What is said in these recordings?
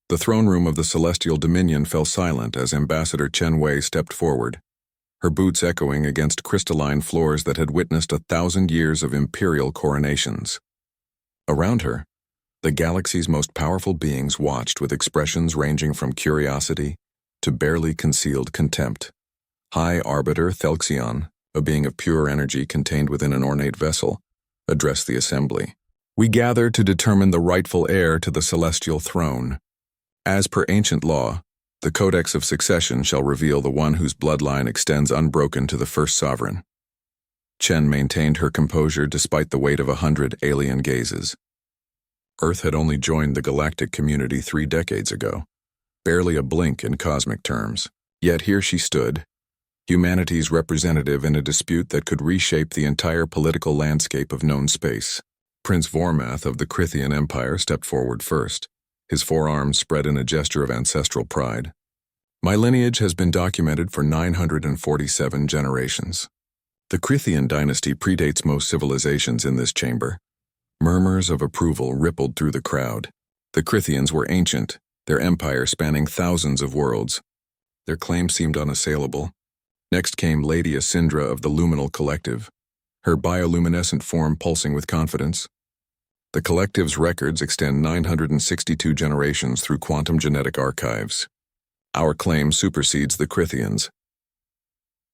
The throne room of the Celestial Dominion fell silent as Ambassador Chen Wei stepped forward, her boots echoing against crystalline floors that had witnessed 1,000 years of imperial coronations. Around her, the galaxy's most powerful beings watched with expressions ranging from curiosity to barely concealed contempt. High Arbiter Thelxion, a being of pure energy contained within an ornate vessel, addressed the assembly. "We gather to determine the rightful heir to the celestial throne. As per ancient law, the Codex of Succession shall reveal the one whose bloodline extends unbroken to the first sovereign." Chen maintained her composure despite the weight of 100 alien gazes. Earth had only joined the galactic community 3 decades ago, barely a blink in cosmic terms. Yet here she stood, humanity's representative in a dispute that could reshape the entire political landscape of known space. Prince Vormath of the Crithian Empire stepped forward first, his forearms spread in a gesture of ancestral pride. "My lineage has been documented for 947 generations. The Crithian dynasty predates most civilizations in this chamber." Murmurs of approval rippled through the crowd. The Crithians were ancient, their empire spanning thousands of worlds. Their claim seemed unassailable. Next came Lady Asindra of the Luminal Collective, her bioluminescent form pulsing with confidence. The collective's records extend 962 generations through quantum genetic archives. Our claim supersedes the Crithians.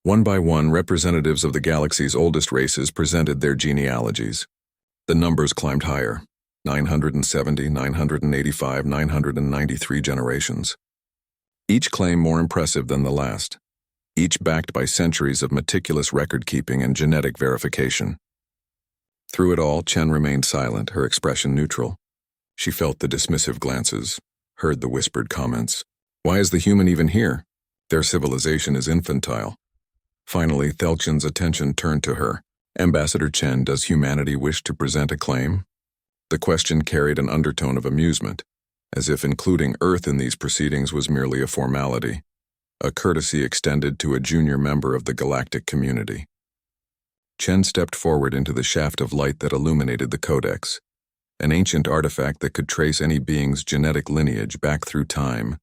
One by one, representatives of the galaxy's oldest races presented their genealogies. The numbers climbed higher: 970, 985, 993 generations. Each claim more impressive than the last, each backed by centuries of meticulous record-keeping and genetic verification. Through it all, Chen remained silent, her expression neutral. She felt the dismissive glances, heard the whispered comments. "Why is the human even here? Their civilization is infantile." Finally, Thelxion's attention turned to her. "Ambassador Chen, does humanity wish to present a claim?" The question carried an undertone of amusement, as if including Earth in these proceedings was merely a formality, a courtesy extended to a junior member of the galactic community. Chen stepped forward into the shaft of light that illuminated the Codex, an ancient artifact that could trace any being's genetic lineage back through time,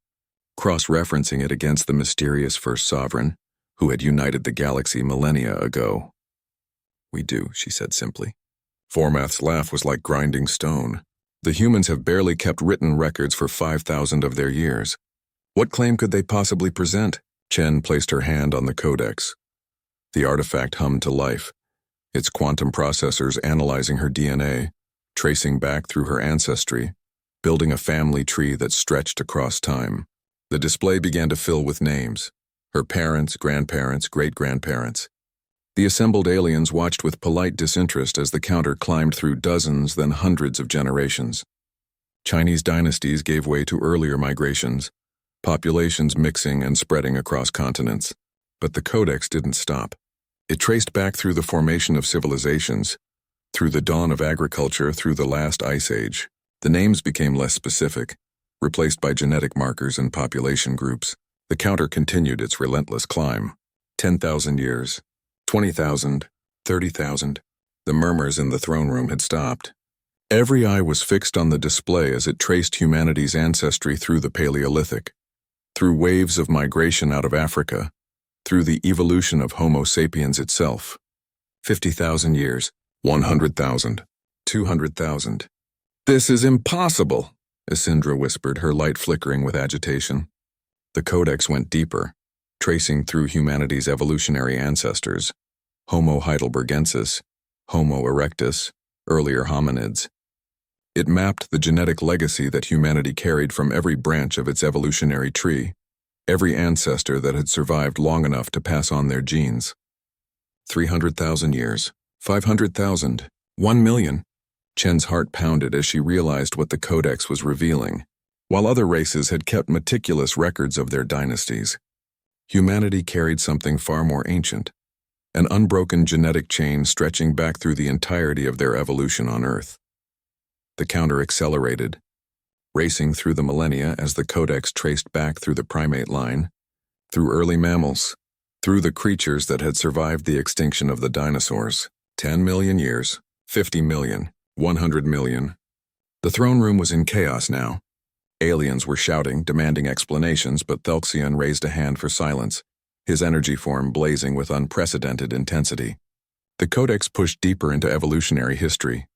cross-referencing it against the mysterious first sovereign who had united the galaxy millennia ago. "We do," she said simply. Vormath's laugh was like grinding stone. "The humans have barely kept written records for 5,000 of their years. What claim could they possibly present?" Chen placed her hand on the Codex. The artifact hummed to life, its quantum processors analyzing her DNA, tracing back through her ancestry, building a family tree that stretched across time. The display began to fill with names: her parents, grandparents, great-grandparents. The assembled aliens watched with polite disinterest as the counter climbed through dozens, then hundreds of generations. Chinese dynasties gave way to earlier migrations, populations mixing and spreading across continents. But the Codex didn't stop. It traced back through the formation of civilizations, through the dawn of agriculture, through the last ice age. The names became less specific, replaced by genetic markers and population groups. The counter continued its relentless climb. 10,000 years. 20,000, 30,000. The murmurs in the throne room had stopped. Every eye was fixed on the display as it traced humanity's ancestry through the Paleolithic, through waves of migration out of Africa, through the evolution of Homo sapiens itself. 50,000 years, 100,000, 200,000. "This is impossible," Asindra whispered, her light flickering with agitation. The Codex went deeper, tracing through humanity's evolutionary ancestors: Homo heidelbergensis, Homo erectus, earlier hominids. It mapped the genetic legacy that humanity carried from every branch of its evolutionary tree, every ancestor that had survived long enough to pass on their genes. 300,000 years, 500,000, 1 million. Chen's heart pounded as she realized what the Codex was revealing. While other races had kept meticulous records of their dynasties, humanity carried something far more ancient, an unbroken genetic chain stretching back through the entirety of their evolution on Earth. The counter accelerated, racing through the millennia as the Codex traced back through the primate line, through early mammals, through the creatures that had survived the extinction of the dinosaurs. 10 million years, 50 million, 100 million. The throne room was in chaos now. Aliens were shouting, demanding explanations, but Thalxion raised a hand for silence, his energy form blazing with unprecedented intensity. The Codex pushed deeper into evolutionary history,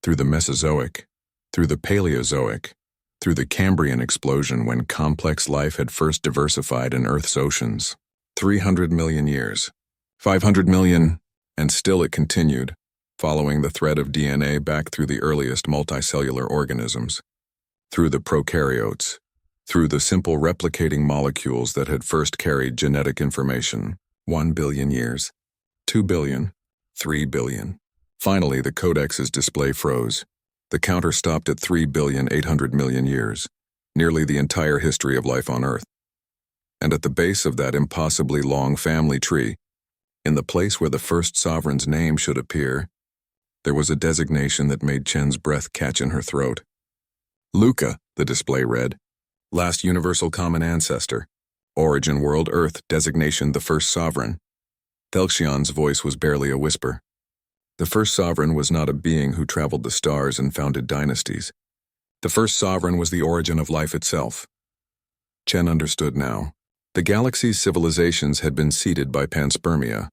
through the Mesozoic, through the Paleozoic, through the Cambrian explosion when complex life had first diversified in Earth's oceans. 300 million years, 500 million, and still it continued, following the thread of DNA back through the earliest multicellular organisms, through the prokaryotes, through the simple replicating molecules that had first carried genetic information. 1 billion years, 2 billion, 3 billion. Finally, the Codex's display froze. The counter stopped at 3,800,000,000 years, nearly the entire history of life on Earth. And at the base of that impossibly long family tree, in the place where the first sovereign's name should appear, there was a designation that made Chen's breath catch in her throat. Luca, the display read. Last universal common ancestor. Origin world Earth, designation the first sovereign. Thalxion's voice was barely a whisper. The first sovereign was not a being who traveled the stars and founded dynasties. The first sovereign was the origin of life itself. Chen understood now. The galaxy's civilizations had been seeded by panspermia.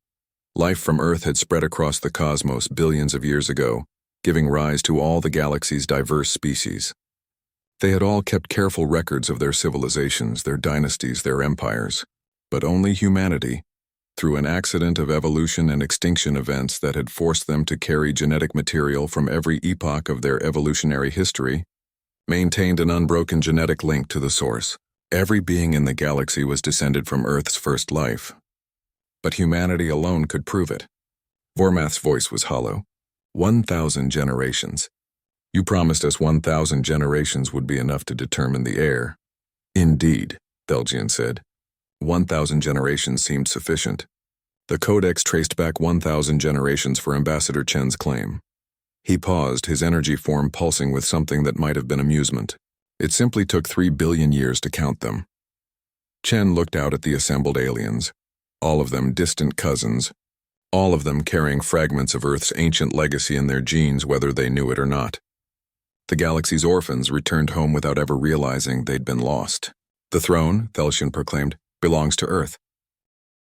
Life from Earth had spread across the cosmos billions of years ago, giving rise to all the galaxy's diverse species. They had all kept careful records of their civilizations, their dynasties, their empires. But only humanity, through an accident of evolution and extinction events that had forced them to carry genetic material from every epoch of their evolutionary history, maintained an unbroken genetic link to the source. Every being in the galaxy was descended from Earth's first life. But humanity alone could prove it. Vormath's voice was hollow. 1,000 generations. You promised us 1,000 generations would be enough to determine the heir. Indeed, Thalxion said. 1,000 generations seemed sufficient. The Codex traced back 1,000 generations for Ambassador Chen's claim. He paused, his energy form pulsing with something that might have been amusement. It simply took 3 billion years to count them. Chen looked out at the assembled aliens, all of them distant cousins, all of them carrying fragments of Earth's ancient legacy in their genes whether they knew it or not. The galaxy's orphans returned home without ever realizing they'd been lost. The throne, Thalxion proclaimed, belongs to Earth.